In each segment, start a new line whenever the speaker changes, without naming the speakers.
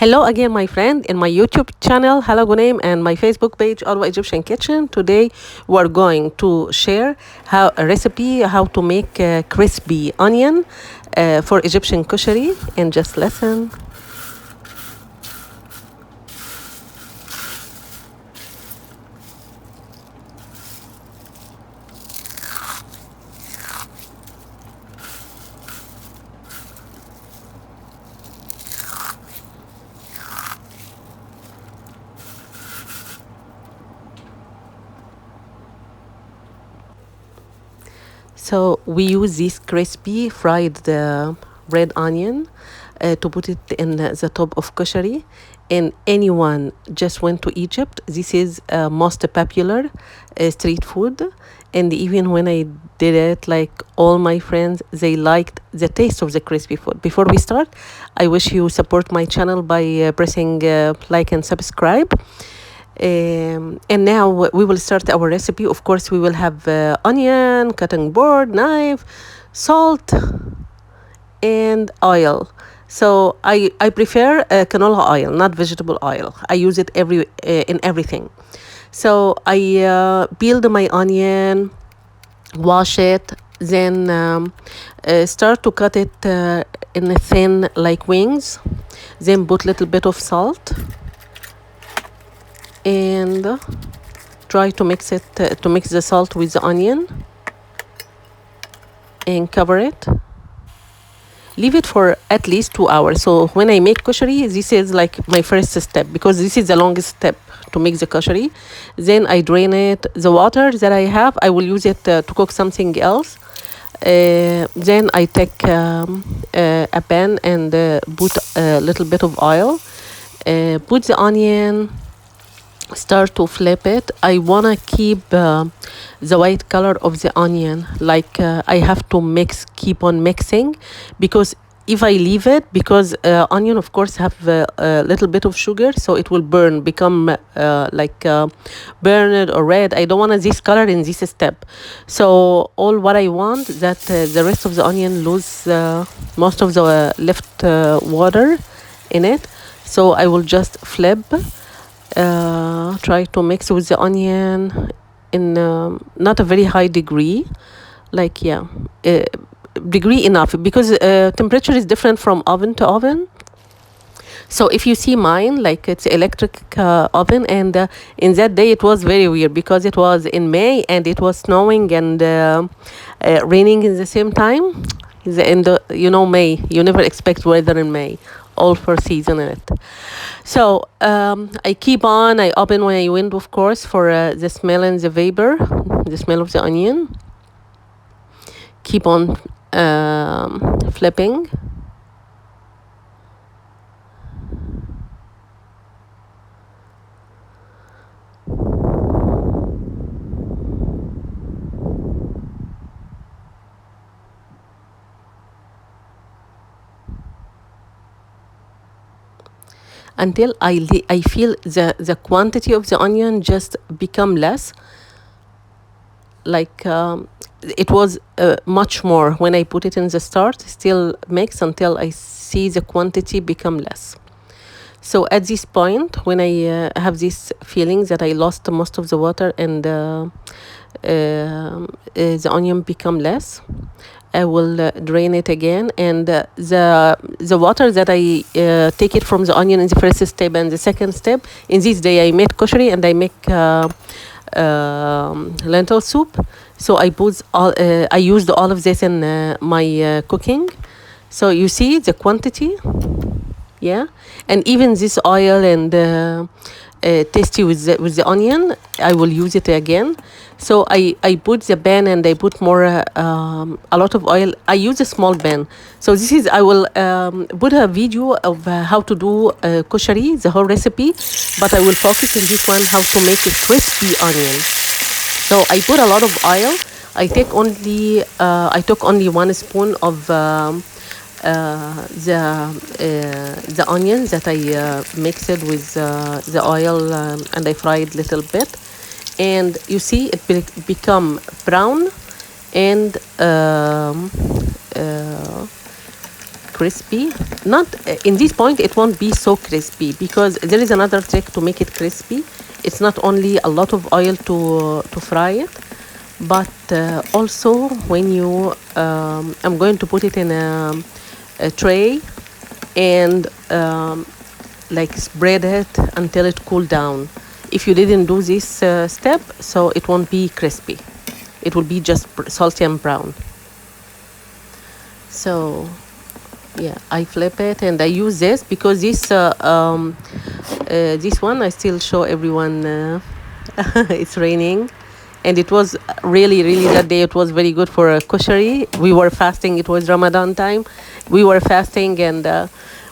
Hello again, my friend, in my YouTube channel, Hello Gunaim, and my Facebook page, Alwa Egyptian Kitchen. Today, we're going to share a recipe how to make crispy onion for Egyptian koshary. And just listen. So we use this crispy fried red onion to put it in the top of koshary. And anyone just went to Egypt, this is most popular street food. And even when I did it, like all my friends, they liked the taste of the crispy food. Before we start, I wish you support my channel by pressing like and subscribe. And now we will start our recipe. Of course, we will have onion, cutting board, knife, salt, and oil. So I prefer canola oil, not vegetable oil. I use it in everything. So I peeled my onion, wash it, then start to cut it in thin like wings. Then put a little bit of salt and try to mix it to mix the salt with the onion and cover it. Leave it for at least 2 hours. So when I make koshary, this is like my first step, because this is the longest step to make the koshary. Then I drain it. The water that I have, I will use it to cook something else. Then I take a pan and put a little bit of oil. Put the onion, start to flip it. I want to keep the white color of the onion, like I have to keep on mixing, because if I leave it, because onion of course have a little bit of sugar, so it will become burned or red. I don't want this color in this step. So what I want that the rest of the onion lose most of the left water in it. So I will just flip. Try to mix with the onion in not a very high degree, like degree enough, because temperature is different from oven to oven. So if you see mine, like it's electric oven, and in that day it was very weird because it was in May and it was snowing and raining in the same time. May, you never expect weather in May, all for season in it. So I keep on, I open my window, of course, for the smell and the vapor, the smell of the onion. Keep on flipping. Until I feel the quantity of the onion just become less. Like it was much more when I put it in the start. Still mix until I see the quantity become less. So at this point, when I have this feeling that I lost most of the water and the onion become less, I will drain it again, and the water that I take it from the onion in the first step and the second step. In this day, I made koshary and I make lentil soup. So I used all of this in my cooking. So you see the quantity, yeah, and even this oil and tasty with the onion, I will use it again. So I put the pan and I put more a lot of oil. I use a small pan. So this is, I will put a video of how to do koshary, the whole recipe, but I will focus in this one how to make a crispy onion. So I put a lot of oil. I took only 1 spoon of the onions that I mixed with the oil and I fried a little bit, and you see it become brown and crispy. Not in this point, it won't be so crispy because there is another trick to make it crispy. It's not only a lot of oil to fry it, but also when you, I'm going to put it in a tray and like spread it until it cool down. If you didn't do this step, so it won't be crispy. It will be just salty and brown. So yeah, I flip it and I use this because this one I still show everyone. It's raining, and it was really that day. It was very good for koshary. We were fasting. It was Ramadan time. We were fasting, and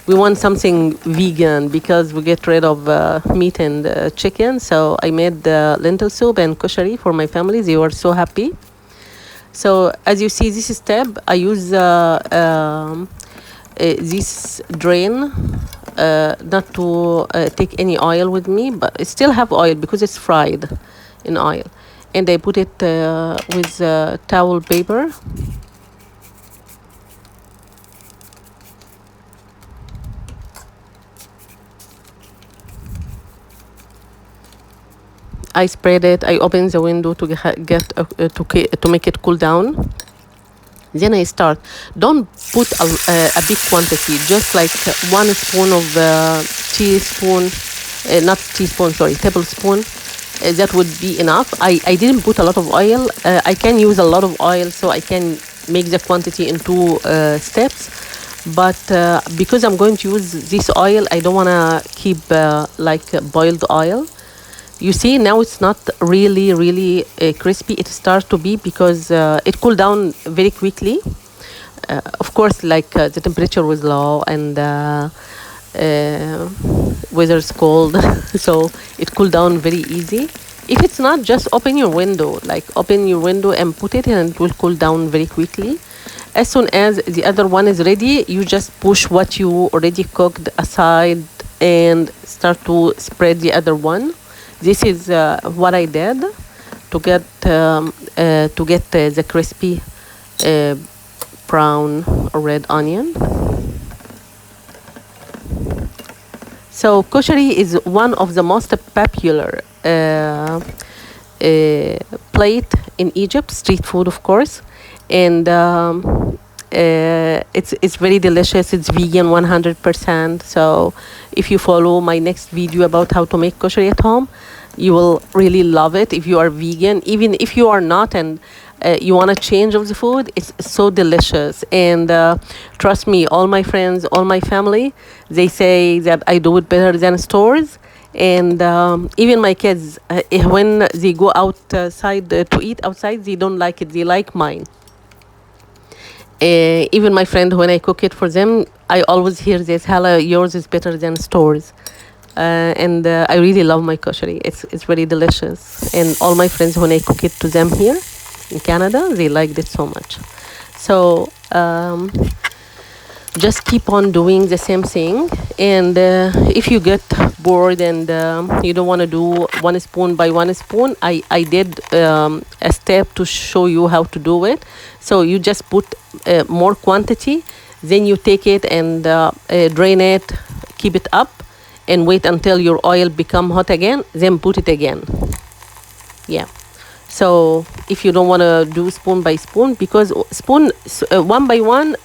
we want something vegan because we get rid of meat and chicken. So I made lentil soup and koshary for my family. They were so happy. So as you see, this step, I use this drain, not to take any oil with me, but I still have oil because it's fried in oil. And I put it with towel paper. I spread it. I open the window to to make it cool down. Then I start. Don't put a big quantity. Just like 1 spoon of teaspoon, not teaspoon, sorry, tablespoon. That would be enough. I didn't put a lot of oil. I can use a lot of oil, so I can make the quantity in 2 steps. But because I'm going to use this oil, I don't want to keep like boiled oil. You see, now it's not really crispy. It starts to be because it cooled down very quickly. Of course, like the temperature was low and weather's cold, so it cooled down very easy. If it's not, just open your window, and put it, and it will cool down very quickly. As soon as the other one is ready, you just push what you already cooked aside and start to spread the other one. This is what I did to get the crispy brown or red onion. So koshary is one of the most popular plate in Egypt, street food, of course, and it's very delicious. It's vegan 100%. So if you follow my next video about how to make koshary at home, you will really love it. If you are vegan, even if you are not, and you want to change of the food, it's so delicious. And trust me, all my friends, all my family, they say that I do it better than stores. And even my kids, when they go outside to eat outside, they don't like it. They like mine. Even my friend, when I cook it for them, I always hear this, Hala, yours is better than stores. And I really love my koshary. It's very delicious. And all my friends, when I cook it to them here in Canada, they liked it so much. So just keep on doing the same thing. And if you get bored and you don't want to do 1 spoon by 1 spoon, I did a step to show you how to do it. So you just put more quantity, then you take it and drain it, keep it up, and wait until your oil become hot again, then put it again. Yeah. So if you don't want to do spoon by spoon, because spoon 1 by 1,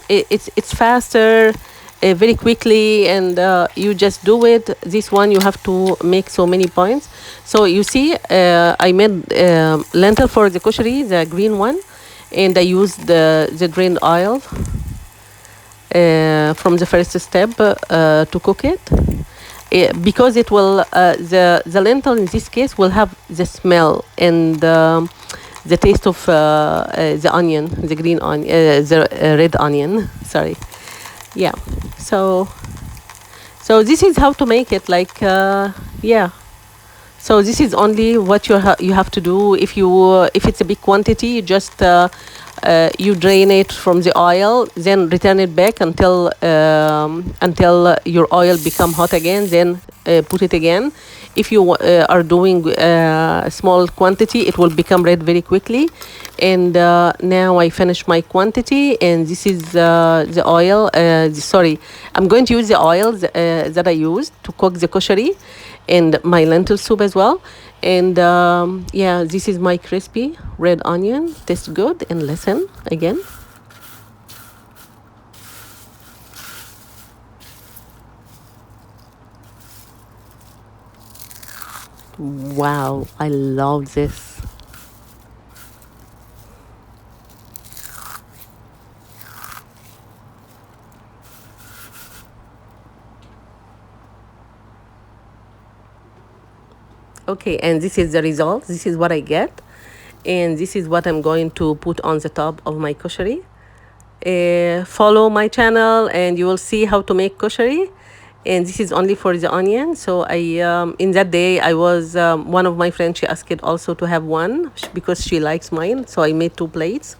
it's faster, very quickly, and you just do it. This one you have to make so many points. So you see, I made lentil for the koshary, the green one, and I used the drained oil from the first step to cook it. Because it will, the lentil in this case will have the smell and the taste of the onion, the green onion, the red onion, sorry. Yeah, so this is how to make it, like, yeah. So this is only what you have to do. If it's a big quantity, you just you drain it from the oil, then return it back until your oil become hot again. Then put it again. If you are doing a small quantity, it will become red very quickly. And now I finished my quantity, and this is the oil. Sorry, I'm going to use the oil that I used to cook the koshary and my lentil soup as well. And yeah, this is my crispy red onion. Tastes good. And listen again. Wow, I love this. Okay, and this is the result. This is what I get. And this is what I'm going to put on the top of my koshary. Follow my channel and you will see how to make koshary. And this is only for the onion. So in that day, I was one of my friends, she asked also to have one because she likes mine. So I made 2 plates.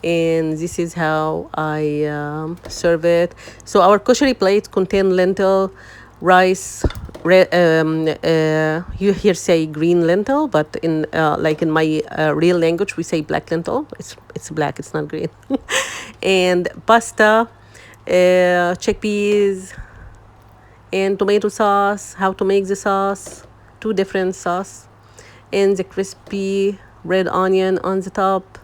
And this is how I serve it. So our koshary plate contain lentil, rice, you here say green lentil, but in like in my real language we say black lentil. It's black, it's not green. And pasta, chickpeas, and tomato sauce. How to make the sauce? 2 different sauce, and the crispy red onion on the top.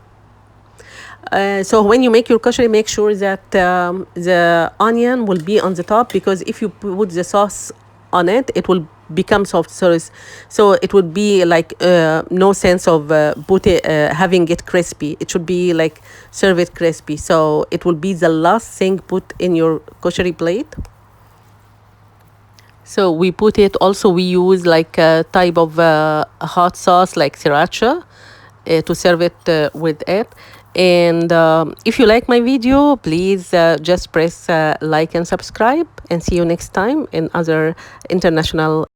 So when you make your koshary, make sure that the onion will be on the top, because if you put the sauce on it, it will become soft. So it would be like no sense of having it crispy. It should be like serve it crispy. So it will be the last thing put in your koshary plate. So we put it also, we use like a type of hot sauce like sriracha to serve it with it. And if you like my video, please just press like and subscribe, and see you next time in other international